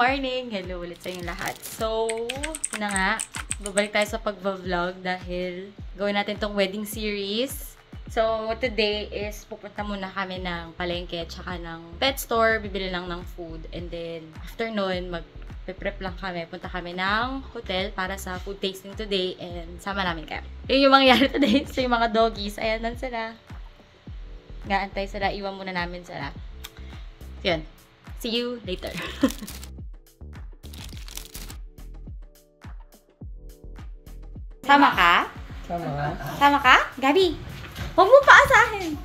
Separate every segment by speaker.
Speaker 1: morning! Hello ulit sa inyong lahat. So, yun na nga. Babalik tayo sa pag-vlog dahil gawin natin tong wedding series. So, today is pupunta muna kami ng palengke tsaka ng pet store. Bibili lang ng food. And then, after nun, mag-prep lang kami. Punta kami ng hotel para sa food tasting today. And sama namin kayo. Yun yung mangyayari today sa yung mga doggies. Ayan lang sila. Ngaantay sila. Iwan muna namin sila. Yun. See you later. Sama ka?
Speaker 2: Sama ka?
Speaker 1: Sama ka? Gabi! Huwag mo paasahin!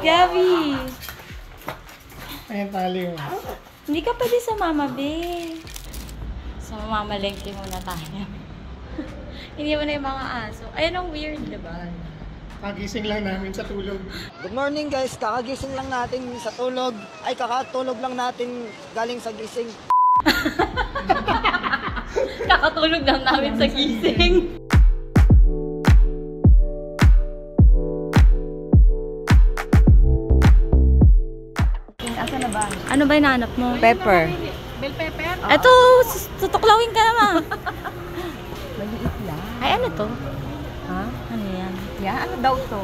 Speaker 1: Gabi!
Speaker 2: Ayan tali mo.
Speaker 1: Hindi ka pwede sa mama, be. So, mamamalengke muna tayo. Hindi mo na yung mga aso. Ayun ang weird, diba?
Speaker 2: Kagising lang namin sa tulog.
Speaker 3: Good morning guys, kakagising lang natin sa tulog. Ay, kakatulog lang natin galing sa gising.
Speaker 1: Kakatulog lang namin sa gising.
Speaker 3: Asa na ba?
Speaker 1: Ano ba hinahanap mo?
Speaker 3: Pepper.
Speaker 1: Bell pepper? Ito, tutuklawin ka naman.
Speaker 3: Maliit lang.
Speaker 1: Ay, ano to?
Speaker 3: Ha?
Speaker 1: Ano yan?
Speaker 3: Yan, ano daw to?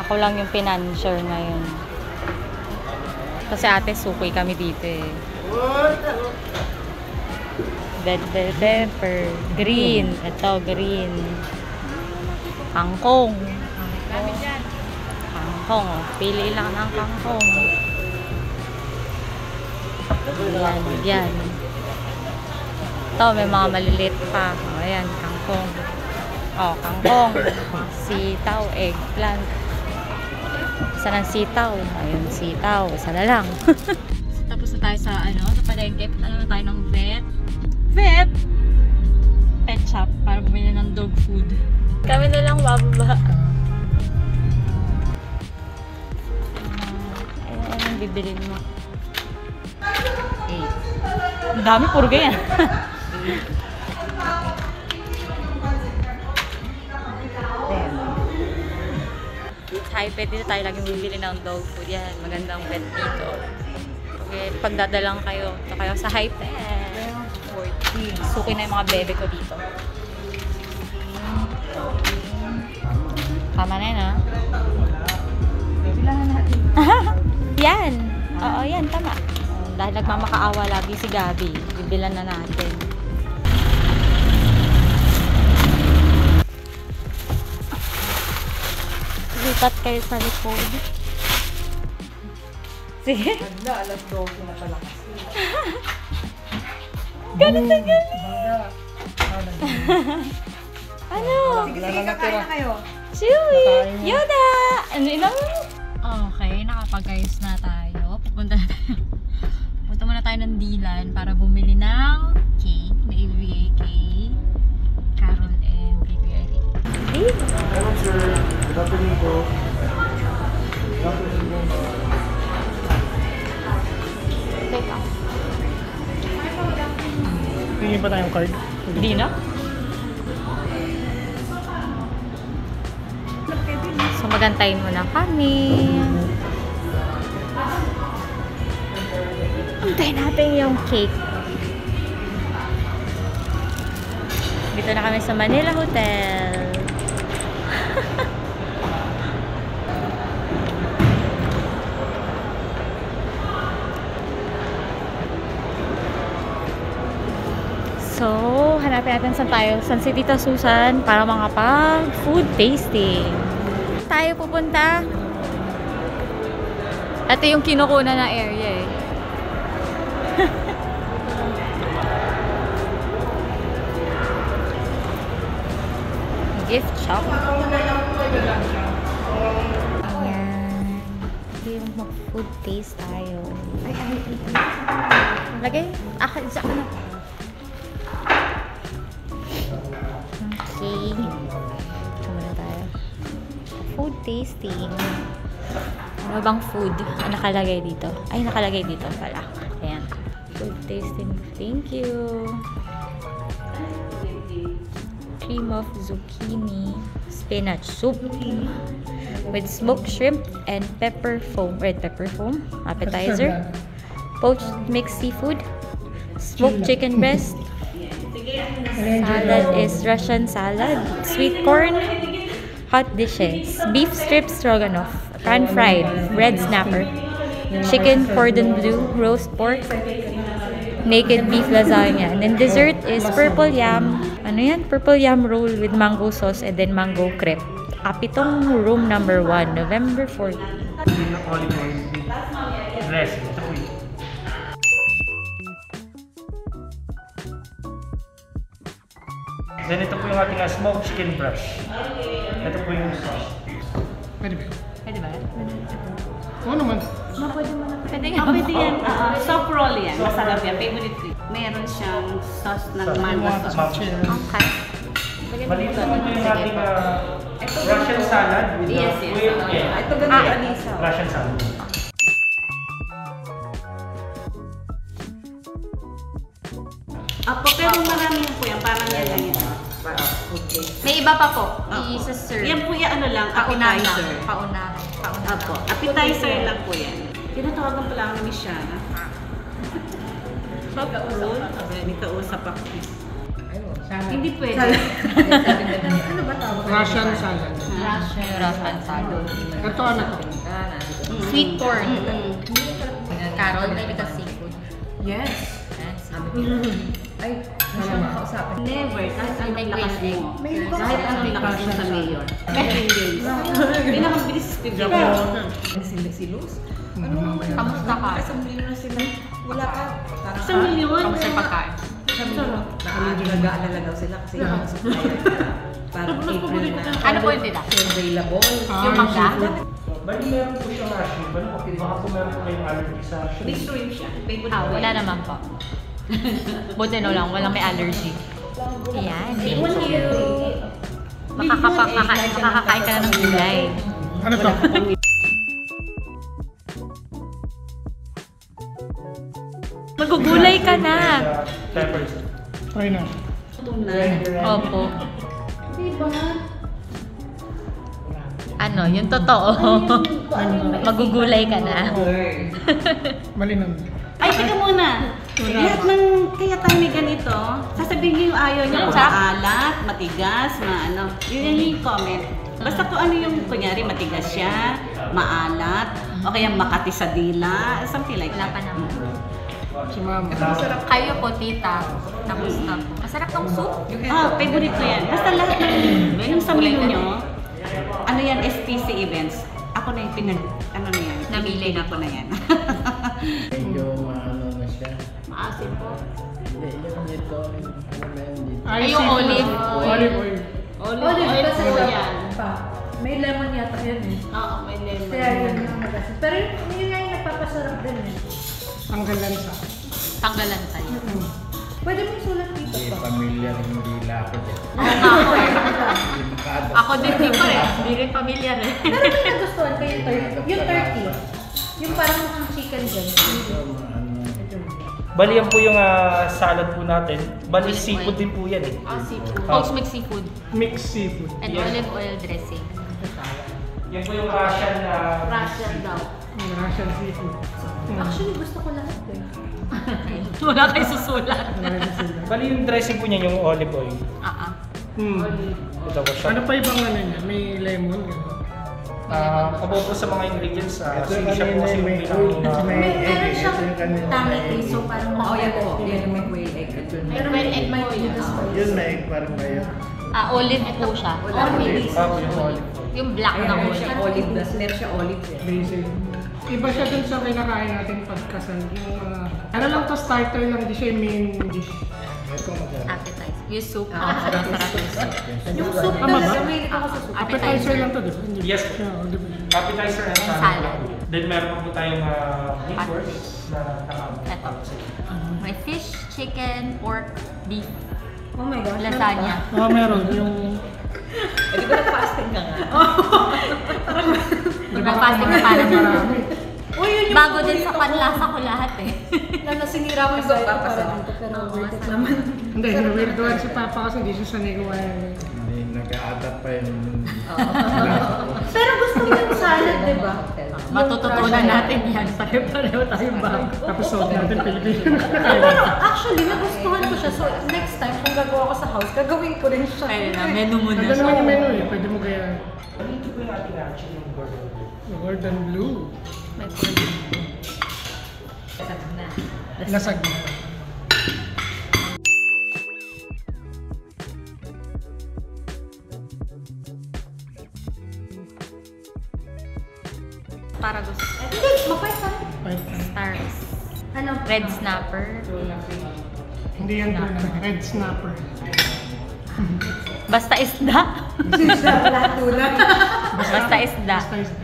Speaker 1: Ako lang yung financier ngayon. Kasi ate, sukoy kami dito eh. Bell pepper. Green. Ito, green. Kangkong. Kangkong. Oh. Pili lang ng kangkong. Yan, yan. Ito, may mga maliliit pa. O, ayan, kangkong. O, kangkong. Sitaw, eggplant. Isa ng sitaw. Ayun, sitaw. Isa na lang. Tapos na tayo sa, sa palengke. Ano na tayo ng vet? Vet shop para bumili ng dog food. Kami na lang bababa. Anong bibilin mo? 8. Ang dami, puro ganyan. Hype, dito tayo laging bibili ng dog food. Yan, magandang vet dito. Okay, pagdadalang kayo, ito kayo sa Hype. Suki na yung mga bebe ko dito. Tama na yun, ha?
Speaker 3: Bilangan natin.
Speaker 1: Yan! Oo, yan, tama. Dahil nagmamakaawa lagi si Gabi, bibilan na natin. Lipat kayo sa likod. Sige.
Speaker 3: Alas 12 na pala kasi.
Speaker 1: Ganun na ganun. Ano?
Speaker 3: Sige, kakain na kayo.
Speaker 1: Chewy! Yoda! Ano ilang? Okay, nakapag-ayos na tayo. Pupunta muna tayo ng Dilan para bumili ng cake na ibibigay kay Carol and kay Kuya Rick.
Speaker 2: Hello sir, good afternoon po. Good afternoon po.
Speaker 1: Teka.
Speaker 2: Tingin pa tayong card?
Speaker 1: Hindi na? So magantayin muna kami. Antayin natin yung cake. Dito na kami sa Manila Hotel. So, hanapin natin saan tayo. San si Tita Susan para makapag-food tasting. Tayo pupunta. Ito yung kinukuna na area eh. Gift shop. Ayan. Ito yung mag-food taste tayo. Ay. Lagay. Sa ano? Okay. Kumuna tayo. Food tasting. Ano bang food? Ang nakalagay dito? Ay, nakalagay dito pala. Ayan. Food tasting. Thank you. Cream of zucchini. Spinach soup. with smoked shrimp and red pepper foam appetizer. Poached mixed seafood. Smoked chicken breast. Salad is Russian salad. Sweet corn. Hot dishes. Beef strip stroganoff. Pan-fried. Red snapper. Chicken cordon bleu. Roast pork. Naked beef lasagna. And then dessert is purple yam. Ano yan? Purple yam roll with mango sauce and then mango crepe. Apitong room number 1, November 4.
Speaker 2: Olive oil. Dressing. Ito po yun. Then ito po yung ating smoked chicken breast. Ito po yung sauce.
Speaker 4: Pwede ba?
Speaker 1: Pwede ba?
Speaker 4: Oo naman.
Speaker 1: Pwede
Speaker 5: Pwede yan. Soft roll yan. Masarap yan. Favorite ko. Meron siyang sauce ng mango sauce.
Speaker 1: Okay.
Speaker 2: Maliit po ito yung ating Russian salad.
Speaker 5: Yes.
Speaker 2: Ito ganun Russian salad.
Speaker 5: Apo, pero marami po yan. Parang yan lang yan. Okay.
Speaker 1: May iba pa po. I-serve.
Speaker 5: Yan po yan, ano lang, appetizer.
Speaker 1: Paunahan.
Speaker 5: Apo, appetizer lang po yan. Tinatawagan pala ako ni Shana. Soft roll. May kausap ako. Hindi pwede.
Speaker 4: Russian salad.
Speaker 1: Russian salad.
Speaker 4: Ito ano to?
Speaker 1: Sweet corn. Carrot with seafood.
Speaker 5: Yes.
Speaker 6: Ay, siya makausapin.
Speaker 5: Never. Kahit anong lakas mo.
Speaker 6: May
Speaker 5: Kahit anong lakas mo sa mayor. 10 days. Pinakabilis si Steve.
Speaker 6: Si Luz?
Speaker 1: Kamusta ka?
Speaker 6: Isang milyon na sila. Wala ka. Parang
Speaker 5: Isang milyon.
Speaker 1: Kamusta yung pagkain?
Speaker 6: medyo nag-aalala daw sila kasi yung supplier. Parang April na.
Speaker 1: Ano po yung tita?
Speaker 6: Available.
Speaker 1: Yung mangga?
Speaker 2: Bali meron po siyang shrimp. Baka po meron po kayong allergy sa shrimp.
Speaker 5: Big shrimp siya. Favorite
Speaker 1: Ah, wala naman po. Buti no lang, walang may allergy. Ayan, thank you. Makakakain ka na ng gulay.
Speaker 4: Ano to?
Speaker 1: Magugulay ka na.
Speaker 2: Peppers.
Speaker 4: Try na.
Speaker 1: Opo. Ano, yung totoo. Magugulay ka na.
Speaker 4: Malinaw.
Speaker 5: Ay, teka muna. Lahat ng kaya tayo may ganito, sasabihin niyo yung ayaw niyo kung maalat, matigas, maano. Yun yung comment. Basta kung ano yung, kunyari, matigas siya, maalat, o kaya makati sa dila, something like
Speaker 1: Wala
Speaker 5: that.
Speaker 1: pa naman.
Speaker 4: Si mama.
Speaker 1: Kayo po, tita. Kamusta po? Masarap ng soup.
Speaker 5: Ah, favorite ko yan. Basta lahat ng, yung sa menu nyo, ano yan, STC events. Ako na yung ano na yan,
Speaker 1: Namili na
Speaker 5: ko na yan.
Speaker 7: Medyo maano na siya.
Speaker 5: Maasim po.
Speaker 7: Hindi, yung dito, ano ba yun dito?
Speaker 1: Ay, yung olive oil.
Speaker 4: Olive oil.
Speaker 5: Olive oil
Speaker 6: kasi
Speaker 5: po
Speaker 6: wala
Speaker 5: yan.
Speaker 6: pa. May lemon yata yun eh.
Speaker 5: Oo, may lemon.
Speaker 6: Kaya yun ang magasin. Pero yun nga yung nagpapasarap din eh.
Speaker 4: Ang galansa.
Speaker 1: Tanggalan tayo.
Speaker 6: Pwede mo isulat dito
Speaker 7: Hindi,
Speaker 6: pa.
Speaker 7: pamilya rin nila ako dyan.
Speaker 1: Ako eh.
Speaker 7: Hindi makaadap.
Speaker 1: Ako din di pa eh. Hindi rin pamilyar eh.
Speaker 6: Pero may nagustuhan ko yung turkey. Yung turkey. Yung parang mukhang chicken dyan.
Speaker 7: Ito, ano,
Speaker 2: Bali yan po yung salad po natin. Bali seafood din po yan eh.
Speaker 1: Oh, seafood. Poached mixed seafood.
Speaker 4: Mixed seafood.
Speaker 1: And olive oil dressing.
Speaker 2: Yan po yung Russian
Speaker 5: Russian daw.
Speaker 4: Russian seafood.
Speaker 6: Actually, gusto ko lahat eh.
Speaker 1: Wala kayo susulat.
Speaker 2: Bali yung dressing po niya yung olive oil. Ito po siya.
Speaker 4: Ano pa ibang ano niya? May lemon. Gano'n.
Speaker 2: About po sa mga ingredients,
Speaker 7: ito
Speaker 2: sili siya po kasi
Speaker 7: kanina may
Speaker 2: yung
Speaker 7: may
Speaker 6: Meron
Speaker 7: egg.
Speaker 6: siyang
Speaker 7: Ito yung kanina
Speaker 6: tangy
Speaker 7: may
Speaker 6: taste. So parang
Speaker 7: egg.
Speaker 6: oh, yan po. Yan yung may quail egg. Pero may egg may spice.
Speaker 7: Yun na egg parang kayo.
Speaker 1: Ah, olive po siya.
Speaker 6: Olive.
Speaker 2: yung olive oil.
Speaker 1: Yung black na
Speaker 6: Meron
Speaker 1: olive.
Speaker 6: siyang olive. Meron siya olive eh.
Speaker 4: Basic. Iba siya dun sa kinakain natin pagkasal. Yung ano lang to, starter lang. Di siya yung main dish.
Speaker 7: Ito maganda.
Speaker 1: Appetizer. Yung soup.
Speaker 6: Ah,
Speaker 1: Sarap yung soup.
Speaker 6: Yung soup
Speaker 4: Tama ba?
Speaker 6: talaga, may ako sa soup.
Speaker 4: Appetizer lang to, di ba? Hindi.
Speaker 2: Yes po.
Speaker 4: Yeah, di ba?
Speaker 2: Appetizer and
Speaker 1: And
Speaker 2: salad.
Speaker 1: salad.
Speaker 2: Then meron po tayong meat course na
Speaker 1: Ito. May fish, chicken, pork, beef,
Speaker 6: Oh my gosh.
Speaker 1: lasagna.
Speaker 4: Oo, meron. Yung...
Speaker 6: Eh, di ba nag-fasting ka nga?
Speaker 1: Nag-fasting na para
Speaker 4: Marami.
Speaker 6: Uy, yun yung
Speaker 1: bago din sa panlasa ko lahat eh.
Speaker 6: na nasinira mo yung bata pa pero worth it naman.
Speaker 4: Hindi, na-weirdoan si Papa kasi hindi siya sanay kumain.
Speaker 7: Hindi nag-a-adapt pa yung
Speaker 6: Pero gusto yung salad, di ba?
Speaker 1: Matututunan natin yan. Pare-pareho tayong bago.
Speaker 4: Tapos sold natin Pilipino.
Speaker 6: Actually, nagustuhan ko siya. So, next time, kung gagawa ko sa house, gagawin ko rin siya.
Speaker 1: Kaya na, menu mo na
Speaker 4: Ganda
Speaker 1: siya.
Speaker 4: naman yung menu eh. Pwede mo gayaan. Gordon Blue.
Speaker 1: May pwede. Na.
Speaker 4: Lasag na.
Speaker 1: Para gusto.
Speaker 6: Hindi, mapwesta.
Speaker 1: Stars.
Speaker 6: Ano?
Speaker 1: Red snapper.
Speaker 4: Hindi yan tuna. Red snapper.
Speaker 1: Basta isda.
Speaker 6: Lahat tuna.
Speaker 1: Basta isda.
Speaker 4: Basta isda.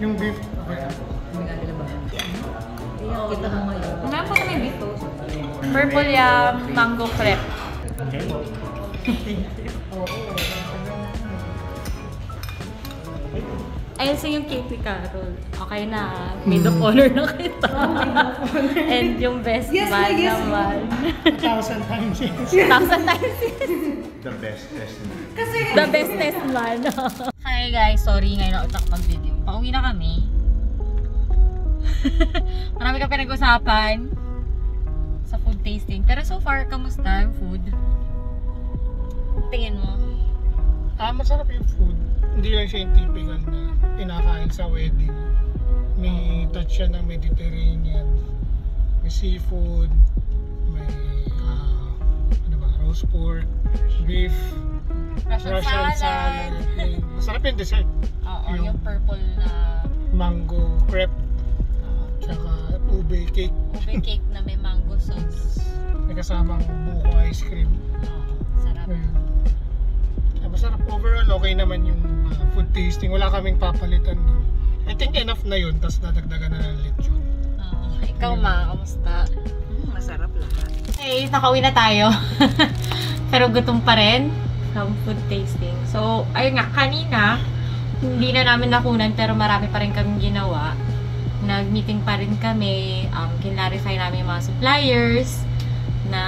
Speaker 4: Yung beef. Okay.
Speaker 6: Kita mo ngayon.
Speaker 1: Meron po kami dito. Purple yam, mango crepe. Ayun sa yung cake ni Carol. Okay na. Maid of honor na kita. And yung best
Speaker 6: Yes,
Speaker 1: man
Speaker 6: yes.
Speaker 1: naman.
Speaker 4: 1,000 times yes.
Speaker 1: 1,000 times
Speaker 7: The best test.
Speaker 1: the bestest man. Hi guys, sorry ngayon ako tak mag-video. Pauwi na kami. Marami ka pinag-usapan sa food tasting. Pero so far, kamusta yung food? Tingin mo?
Speaker 4: Masarap yung food. Hindi lang siya yung typical na kinakain sa wedding. May touch siya ng Mediterranean. May seafood, may roast pork, beef,
Speaker 1: Russian salad.
Speaker 4: Masarap yung dessert.
Speaker 1: Oo, yung purple na
Speaker 4: Mango crepe, tsaka ube cake.
Speaker 1: ube cake na may mango sauce.
Speaker 4: May kasamang buko ice cream.
Speaker 1: Oo, sarap.
Speaker 4: Ayun. Kaya masarap. Overall, okay naman yung food tasting. Wala kaming papalitan doon. I think enough na yun, tapos dadagdagan na ng lechon.
Speaker 1: Oo. Ikaw ma, kamusta?
Speaker 6: Masarap lahat.
Speaker 1: Okay, nakauwi na tayo. Pero gutom pa rin from food tasting. So, ayun nga, kanina, hindi na namin nakunan pero marami pa rin kaming ginawa. Nag-meeting pa rin kami, kinlarify namin yung mga suppliers na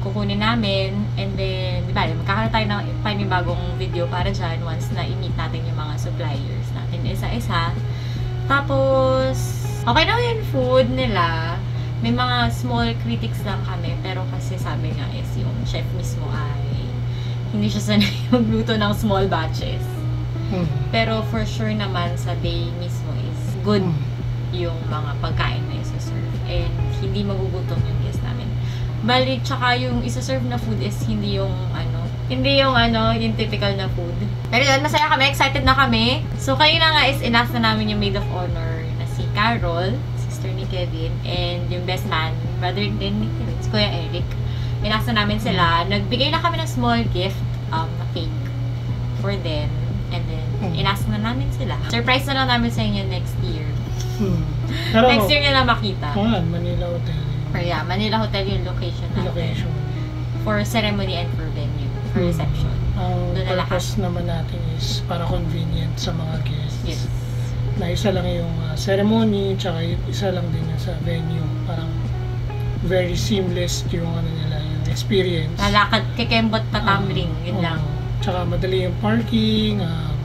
Speaker 1: kukunin namin, and then, di ba, magkakaroon tayo ng panibagong video para dyan once na i-meet natin yung mga suppliers natin isa-isa. Tapos, okay na yung food nila. May mga small critics lang kami, pero kasi sabi nga is yung chef mismo ay hindi siya sanay magluto ng small batches. Pero for sure naman sa day mismo is good yung mga pagkain na isa-serve. And hindi magugutom yung guest namin. Bali, tsaka yung isa-serve na food is hindi yung yung typical na food. Pero yun, masaya kami, excited na kami. So, kayo na nga is enough na namin yung maid of honor na si Carol, sister ni Kevin, and yung best man, brother din ni Kevin, si Kuya Eric. Enough na namin sila. Nagbigay na kami ng small gift, na cake for them. And then, enough na namin sila. Surprise na lang namin sa inyo next year.
Speaker 4: Pero,
Speaker 1: Next year nila makita.
Speaker 4: Manila Hotel.
Speaker 1: Pero yeah, Manila Hotel yung location natin.
Speaker 4: Location.
Speaker 1: For ceremony and for venue. For reception.
Speaker 4: Ang
Speaker 1: Doon na lahat.
Speaker 4: purpose naman natin is para convenient sa mga guests.
Speaker 1: Yes.
Speaker 4: Na isa lang yung ceremony, tsaka isa lang din yung sa venue. Parang very seamless yung nila, yung experience.
Speaker 1: Lalakad, kikembot pa tumbling. Yun lang.
Speaker 4: Tsaka madali yung parking,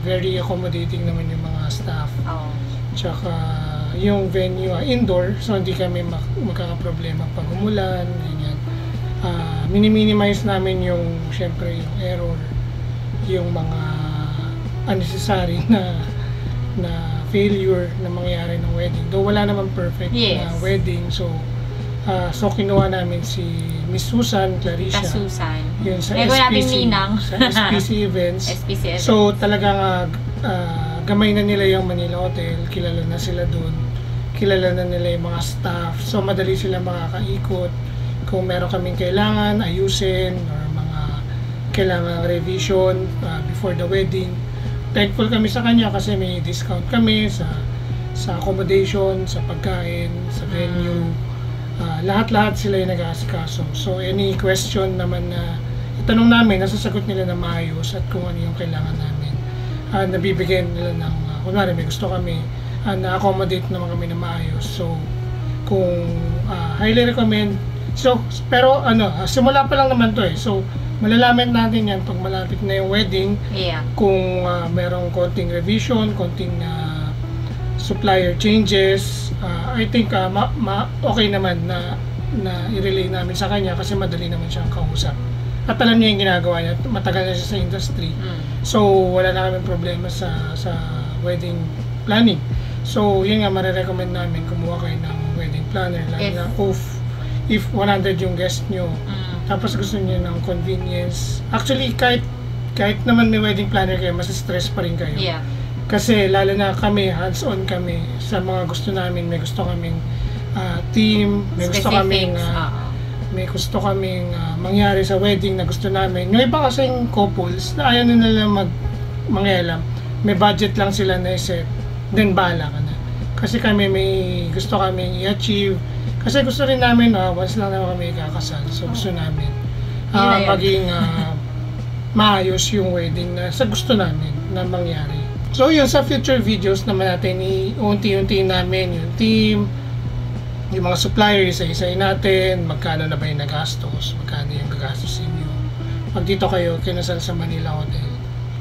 Speaker 4: very accommodating naman yung mga staff.
Speaker 1: Oo.
Speaker 4: Tsaka yung venue indoor, so hindi kami magkakaproblema pag umulan, ganyan. Mini-minimize namin yung, syempre, yung error, yung mga unnecessary na failure na mangyayari ng wedding. Though wala naman perfect na wedding, so kinuha namin si Miss Susan Claricia.
Speaker 1: Susan.
Speaker 4: Yun sa
Speaker 1: Nego namin
Speaker 4: SPC,
Speaker 1: ninang.
Speaker 4: sa SPC events.
Speaker 1: SPC events.
Speaker 4: So talagang gamay na nila yung Manila Hotel, kilala na sila doon, kilala na nila yung mga staff, so madali sila makakaikot. Kung meron kaming kailangan ayusin or mga kailangan revision before the wedding, thankful kami sa kanya kasi may discount kami sa accommodation, sa pagkain, sa venue. Lahat-lahat sila yung nag-aasikaso. So any question naman na itanong namin, nasasagot nila na maayos at kung ano yung kailangan namin. Nabibigyan nila ng, kunwari may gusto kami, na-accommodate naman kami na maayos. So kung highly recommend, pero simula pa lang naman to eh. So malalaman natin yan pag malapit na yung wedding.
Speaker 1: Yeah.
Speaker 4: Kung merong konting revision, konting supplier changes, I think okay naman na i-relay namin sa kanya kasi madali naman siyang kausap. At alam niya yung ginagawa niya, matagal na siya sa industry. So, wala na kami problema sa wedding planning. So, yun nga, marirecommend namin kumuha kayo ng wedding planner. Lalo na if 100 yung guest nyo, tapos gusto niyo ng convenience. Actually, kahit naman may wedding planner kayo, mas stress pa rin kayo.
Speaker 1: Yeah.
Speaker 4: Kasi lalo na kami, hands-on kami sa mga gusto namin. May gusto kaming team, may gusto kaming mangyari sa wedding na gusto namin. Yung iba kasing couples na ayaw na nila mangyalam, may budget lang sila na i-set, then bahala ka na. Kasi kami may gusto kaming i-achieve. Kasi gusto rin namin, once lang naman kami ikakasal. So gusto namin maging maayos yung wedding na sa gusto namin na mangyari. So yun, sa future videos naman natin, unti-unti namin yung team, yung mga supplier, isa-isay natin, magkano na ba yung nagastos, magkano yung gagastos inyo. Pag dito kayo, kinasal sa Manila Hotel.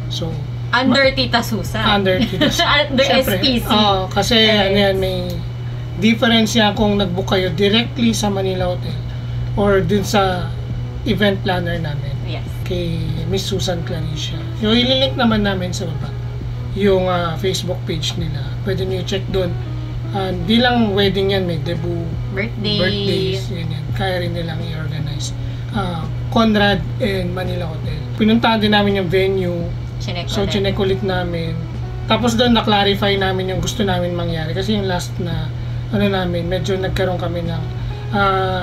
Speaker 4: So,
Speaker 1: under Tita Susan.
Speaker 4: Under Tita Susan.
Speaker 1: Under SPC.
Speaker 4: Kasi ano yan, may difference yan kung nag-book kayo directly sa Manila Hotel or dun sa event planner namin.
Speaker 1: Yes.
Speaker 4: Kay Miss Susan Claricia. So, ililink naman namin sa baba yung Facebook page nila. Pwede nyo check doon. Di lang wedding yan, may debut, birthdays, yan. Kaya rin nilang i-organize. Conrad and Manila Hotel. Pinuntahan din namin yung venue. Chinek ulit namin. Tapos doon na-clarify namin yung gusto namin mangyari. Kasi yung last na namin, medyo nagkaroon kami ng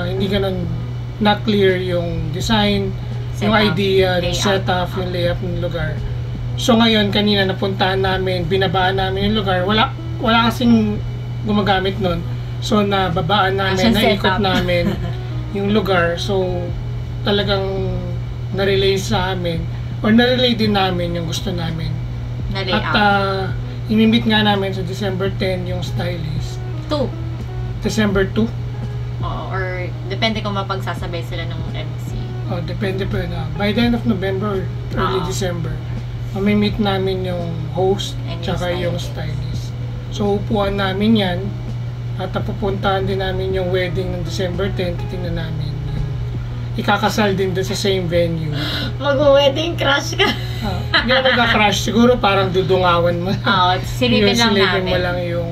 Speaker 4: hindi ganun not clear yung design, yung idea, yung setup, yung layout ng lugar. So ngayon, kanina napuntahan namin, binabaan namin yung lugar. Wala kasing gumagamit nun. So nababaan namin, naikot namin yung lugar. So talagang na-relay sa amin or na-relay din namin yung gusto namin. At inimit nga namin sa December 10 yung stylist. December 2?
Speaker 1: Or depende kung mapagsasabay sila ng MC.
Speaker 4: Depende pa na. By the end of November or early December, mamimit namin yung host tsaka yung stylist. So upuan namin yan at pupuntahan din namin yung wedding ng December 10, titingnan namin yung ikakasal din doon sa same venue.
Speaker 1: Mag-wedding crush ka.
Speaker 4: Hindi na nagka-crush, siguro parang dudungawan mo.
Speaker 1: Silipin lang namin.
Speaker 4: Mo lang yung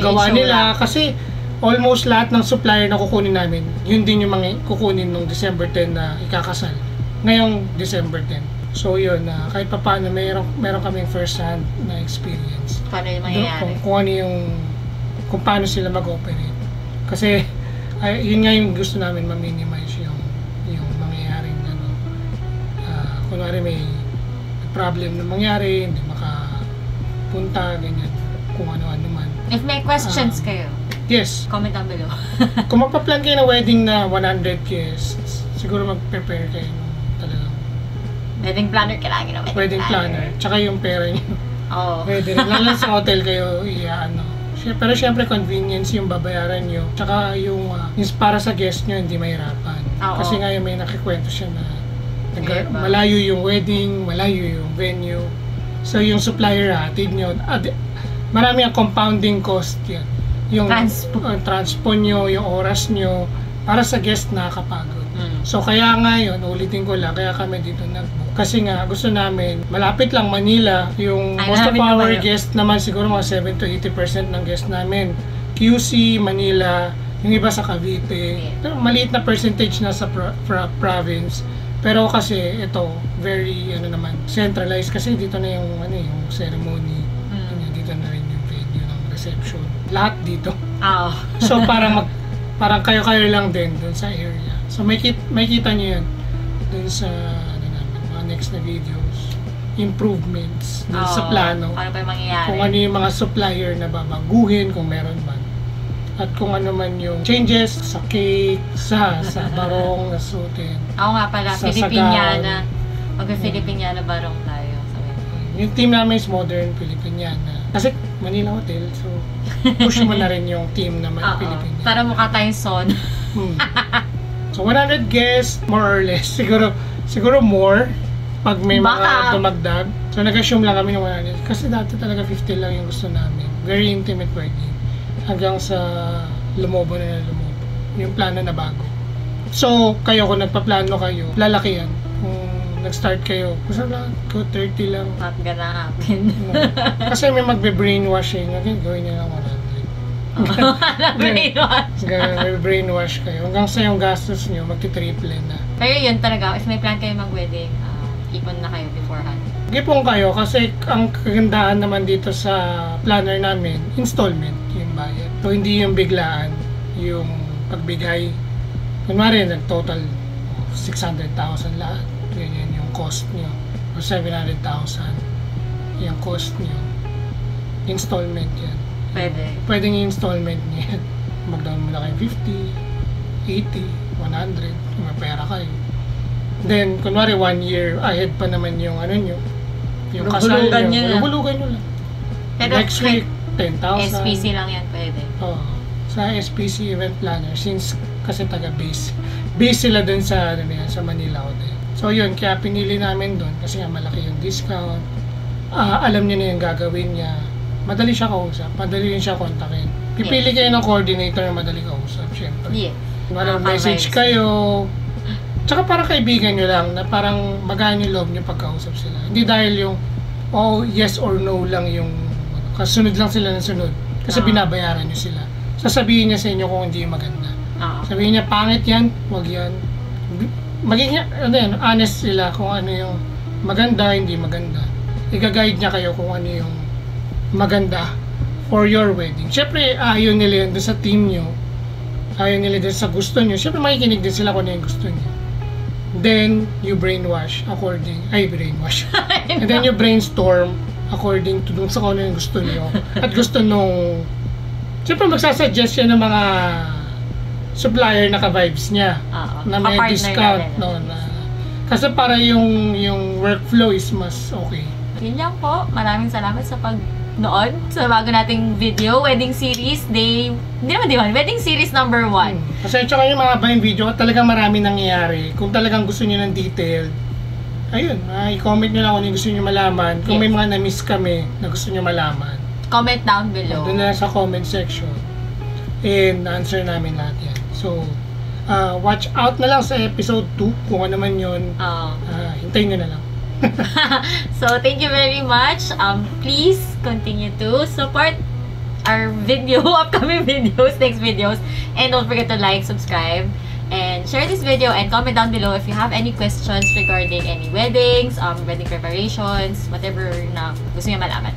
Speaker 4: gawa nila. Kasi almost lahat ng supplier na kukunin namin, yun din yung mga kukunin nung December 10 na ikakasal. Ngayong December 10. So yun, kahit pa paano, meron kaming first hand na experience.
Speaker 1: Paano yung mangyayari?
Speaker 4: Kung paano sila mag-operate. Kasi, yun nga yung gusto namin ma-minimize yung mangyayaring kunwari may problem na mangyari, hindi makapunta, ganyan, kung ano-ano man.
Speaker 1: If may questions kayo,
Speaker 4: yes,
Speaker 1: comment down below.
Speaker 4: Kung magpa-plan kayo ng wedding na 100 guests, siguro mag-prepare kayo ng talagang
Speaker 1: wedding planner, kailangan ng
Speaker 4: wedding planner. Tsaka yung pera nyo. Pwede rin. Lalo sa hotel kayo, pero syempre convenience yung babayaran nyo. Tsaka yung para sa guest nyo, hindi mahirapan. Kasi nga yung may nakikwento siya na malayo yung wedding, malayo yung venue. So yung supplier hatid nyo, marami ang compounding cost yan. Yung transpo nyo, yung oras nyo, para sa guest nakakapagod. So kaya nga yun, ulitin ko lang, kaya kami dito nag-book. Kasi nga, gusto namin, malapit lang Manila, yung most of our guest naman, siguro mga 7 to 80% ng guest namin. QC, Manila, yung iba sa Cavite. Maliit na percentage na sa province. Pero kasi, ito, very, centralized. Kasi dito na yung, yung ceremony. Dito na rin yung venue ng reception. Lahat dito. So parang kayo-kayo lang din dun sa area. So may kita nyo yan dun sa mga next na videos, improvements dun sa plano.
Speaker 1: Ano pa yung mangyayari?
Speaker 4: Kung ano yung mga supplier na babaguhin, kung meron man. At kung ano man yung changes sa cake, sa barong na suotin.
Speaker 1: Ako nga pala, Filipiniana. Mag-Filipiniana barong tayo.
Speaker 4: Yung team namin is modern Filipiniana. Kasi Manila Hotel, so push mo na rin yung team na Filipiniana.
Speaker 1: Para mukha tayong son.
Speaker 4: So 100 guests, more or less. Siguro more pag may mga
Speaker 1: Baka.
Speaker 4: dumagdag. So nag-assume lang kami ng 100. Kasi dati talaga 50 lang yung gusto namin. Very intimate wedding. Hanggang sa lumobo na lumobo. Yung plano na bago. So kayo, kung nagpaplano kayo, lalaki yan. Kung nag-start kayo, gusto lang, 30 lang.
Speaker 1: Not gonna happen.
Speaker 4: Kasi may magbe-brainwash eh. Okay, gawin niya lang 100.
Speaker 1: Brainwash.
Speaker 4: May brainwash kayo. Hanggang sa yung gastos nyo, magti-triple na.
Speaker 1: Pero yun talaga, if may plan kayo mag-wedding, ipon na kayo beforehand.
Speaker 4: Gipong kayo kasi ang kagandahan naman dito sa planner namin, installment yung bayad. So hindi yung biglaan, yung pagbigay. Kunwari, nag-total 600,000 lahat. Ganyan yung cost nyo. O 700,000 yung cost nyo. Installment yan. Pwedeng installment niya. Mag-down mo na kayo 50, 80, 100, kung may pera kayo. Then, kunwari 1 year ahead pa naman yung ano nyo, yung kasal
Speaker 1: Hulugan
Speaker 4: nyo.
Speaker 1: nyo na.
Speaker 4: Hulugan nyo lang.
Speaker 1: Pero
Speaker 4: Next week, 10,000.
Speaker 1: SPC lang yan pwede.
Speaker 4: Oo. Sa SPC event planner, since kasi taga-base. Base sila dun sa, ano yan, sa Manila Hotel. So yun, kaya pinili namin dun kasi nga malaki yung discount. Alam niya na yung gagawin niya. Madali siya kausap, madali rin siya kontakin. Pipili kayo ng coordinator na madali kausap, syempre.
Speaker 1: Yeah.
Speaker 4: Walang message kayo. Tsaka parang kaibigan nyo lang na parang magaan yung loob nyo pagkausap sila. Hindi dahil yung yes or no lang yung kasunod lang sila ng sunod. Kasi binabayaran nyo sila. Sasabihin niya sa inyo kung hindi yung maganda. Sabihin niya, pangit yan, wag yan. Maging honest sila kung ano yung maganda, hindi maganda. I-guide niya kayo kung ano yung maganda for your wedding. Siyempre, ayaw nila yun doon sa team nyo. Ayaw nila doon sa gusto nyo. Siyempre, makikinig din sila kung ano yung gusto nyo. Then, you brainwash brainwash. And then, you brainstorm according to dun sa kung ano yung gusto nyo. At gusto nung... Siyempre, magsasuggest siya ng mga supplier na ka-vibes niya. Na may discount. No, na, kasi para yung workflow is mas okay.
Speaker 1: Yun lang po. Maraming salamat sa pagnood sa bago nating video, wedding series, wedding series number 1.
Speaker 4: Kasi tsaka yung mga yung video, talagang marami nangyayari. Kung talagang gusto niyo ng detail, ayun, i-comment nyo lang kung yung gusto niyo malaman. Kung may mga na-miss kami na gusto niyo malaman,
Speaker 1: comment down below.
Speaker 4: doon na sa comment section. And answer namin lahat yan. So, watch out na lang sa episode 2 kung ano man yun. Hintayin nyo na lang.
Speaker 1: So, thank you very much. Please continue to support our upcoming videos, next videos. And don't forget to like, subscribe, and share this video and comment down below if you have any questions regarding any weddings, wedding preparations, whatever na gusto niyo malaman.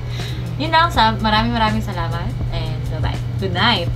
Speaker 1: Yun lang, maraming salamat and bye-bye. Good night!